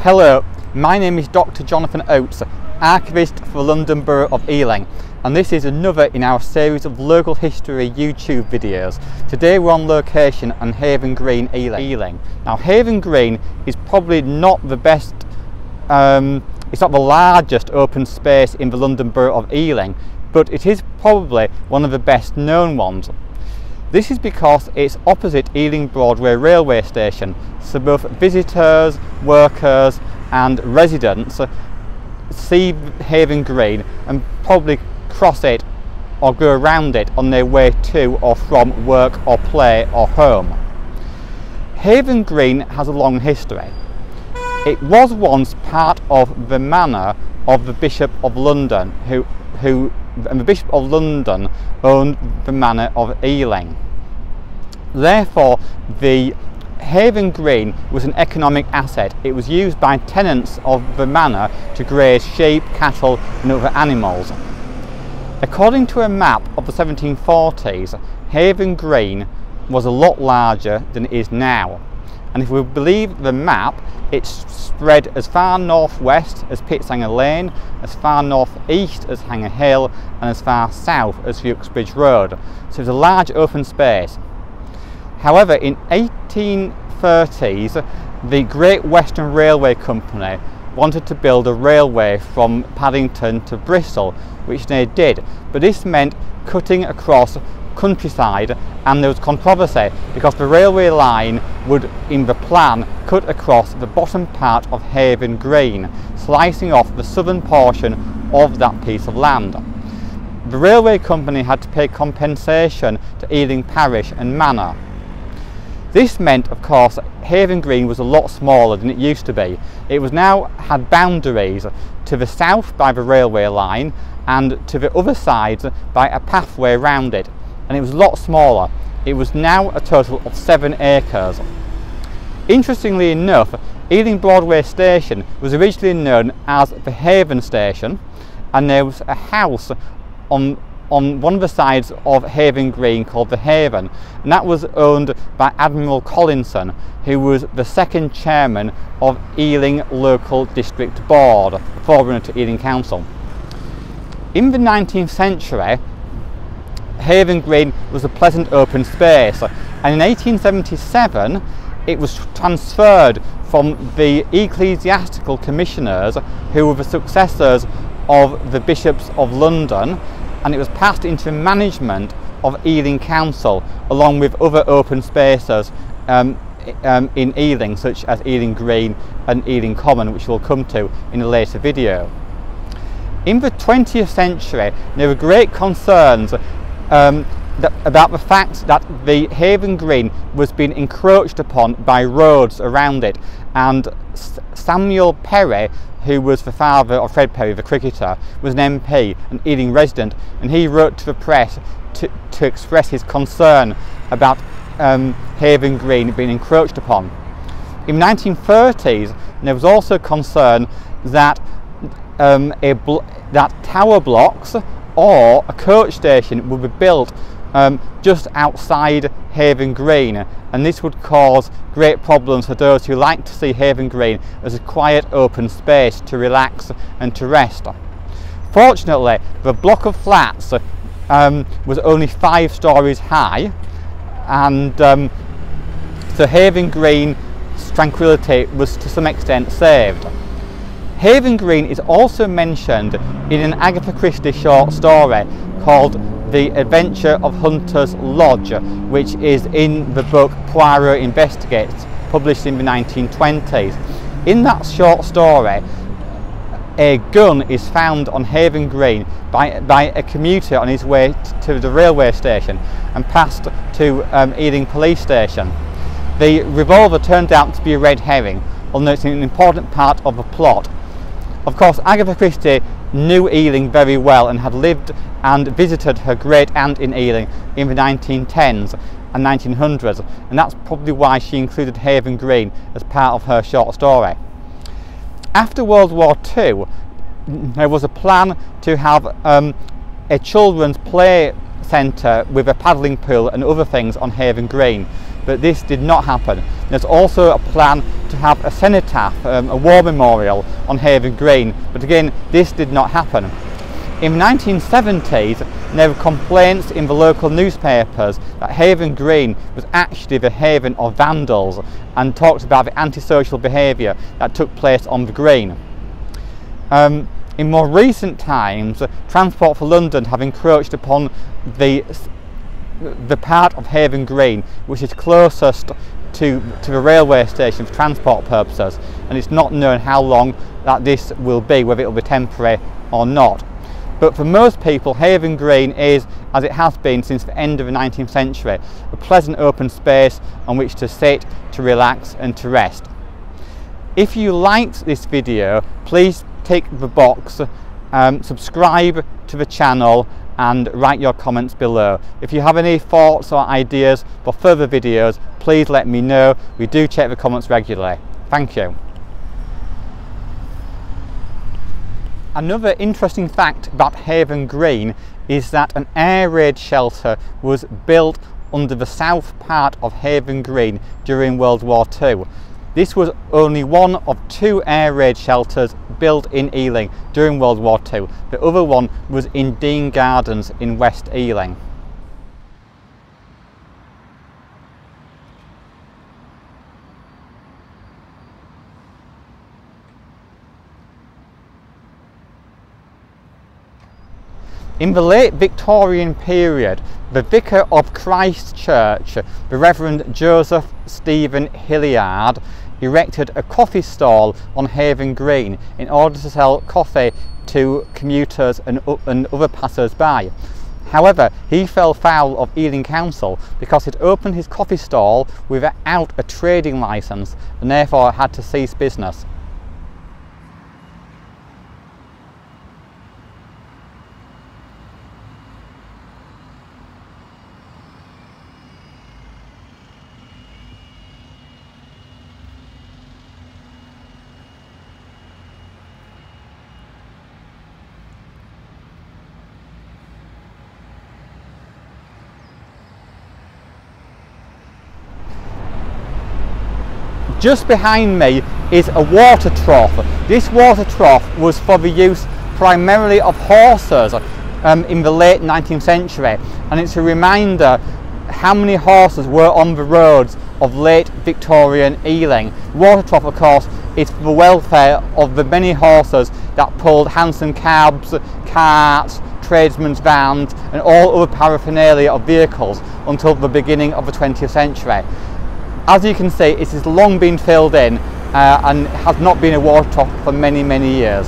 Hello, my name is Dr. Jonathan Oates, Archivist for London Borough of Ealing, and this is another in our series of local history YouTube videos. Today we're on location on Haven Green, Ealing. Now Haven Green is probably not the best, it's not the largest open space in the London Borough of Ealing, but it is probably one of the best known ones. This is because it's opposite Ealing Broadway Railway Station, so both visitors, workers and residents see Haven Green and probably cross it or go around it on their way to or from work or play or home. Haven Green has a long history. It was once part of the manor of the Bishop of London, and the Bishop of London owned the manor of Ealing. Therefore, the Haven Green was an economic asset. It was used by tenants of the manor to graze sheep, cattle and other animals. According to a map of the 1740s, Haven Green was a lot larger than it is now. And if we believe the map, it's spread as far northwest as Pitshanger Lane, as far northeast as Hanger Hill and as far south as the Uxbridge Road. So it's a large open space. However, in 1830s, the Great Western Railway Company wanted to build a railway from Paddington to Bristol, which they did, but this meant cutting across countryside, and there was controversy because the railway line would, in the plan, cut across the bottom part of Haven Green, slicing off the southern portion of that piece of land. The railway company had to pay compensation to Ealing Parish and Manor. This meant, of course, Haven Green was a lot smaller than it used to be. It was now had boundaries to the south by the railway line and to the other side by a pathway around it, and it was a lot smaller. It was now a total of 7 acres. Interestingly enough, Ealing Broadway Station was originally known as the Haven Station, and there was a house on one of the sides of Haven Green called the Haven, and that was owned by Admiral Collinson, who was the second chairman of Ealing Local District Board, forerunner to Ealing Council. In the 19th century, Haven Green was a pleasant open space, and in 1877 it was transferred from the ecclesiastical commissioners, who were the successors of the Bishops of London, and it was passed into management of Ealing Council, along with other open spaces in Ealing, such as Ealing Green and Ealing Common, which we'll come to in a later video. In the 20th century, there were great concerns about the fact that the Haven Green was being encroached upon by roads around it, and Samuel Perry, who was the father of Fred Perry, the cricketer, was an MP, an Ealing resident, and he wrote to the press to express his concern about Haven Green being encroached upon. In the 1930s, there was also concern that that tower blocks or a coach station would be built just outside Haven Green, and this would cause great problems for those who like to see Haven Green as a quiet open space to relax and to rest. Fortunately, the block of flats was only 5 stories high, and so Haven Green's tranquility was to some extent saved. Haven Green is also mentioned in an Agatha Christie short story called The Adventure of Hunter's Lodge, which is in the book Poirot Investigates, published in the 1920s. In that short story, a gun is found on Haven Green by a commuter on his way to the railway station and passed to Ealing Police Station. The revolver turned out to be a red herring, although it's an important part of the plot. Of course, Agatha Christie knew Ealing very well and had lived and visited her great aunt in Ealing in the 1910s and 1900s, and that's probably why she included Haven Green as part of her short story. After World War II, there was a plan to have a children's play centre with a paddling pool and other things on Haven Green, but this did not happen. There's also a plan to have a cenotaph, a war memorial on Haven Green, but again this did not happen. In the 1970s there were complaints in the local newspapers that Haven Green was actually the haven of vandals, and talked about the antisocial behaviour that took place on the green. In more recent times, Transport for London have encroached upon the part of Haven Green which is closest to the railway station for transport purposes, and it's not known how long that this will be, whether it will be temporary or not. But for most people, Haven Green is, as it has been since the end of the 19th century, a pleasant open space on which to sit, to relax and to rest. If you liked this video, please tick the box, subscribe to the channel and write your comments below. If you have any thoughts or ideas for further videos, please let me know. We do check the comments regularly. Thank you. Another interesting fact about Haven Green is that an air raid shelter was built under the south part of Haven Green during World War II. This was only one of 2 air raid shelters built in Ealing during World War II. The other one was in Dean Gardens in West Ealing. In the late Victorian period, the Vicar of Christ Church, the Reverend Joseph Stephen Hilliard, erected a coffee stall on Haven Green in order to sell coffee to commuters and other passers-by. However, he fell foul of Ealing Council because he'd opened his coffee stall without a trading licence and therefore had to cease business. Just behind me is a water trough. This water trough was for the use primarily of horses in the late 19th century, and it's a reminder how many horses were on the roads of late Victorian Ealing. Water trough, of course, is for the welfare of the many horses that pulled hansom cabs, carts, tradesmen's vans and all other paraphernalia of vehicles until the beginning of the 20th century. As you can see, it has long been filled in and has not been a water trough for many years.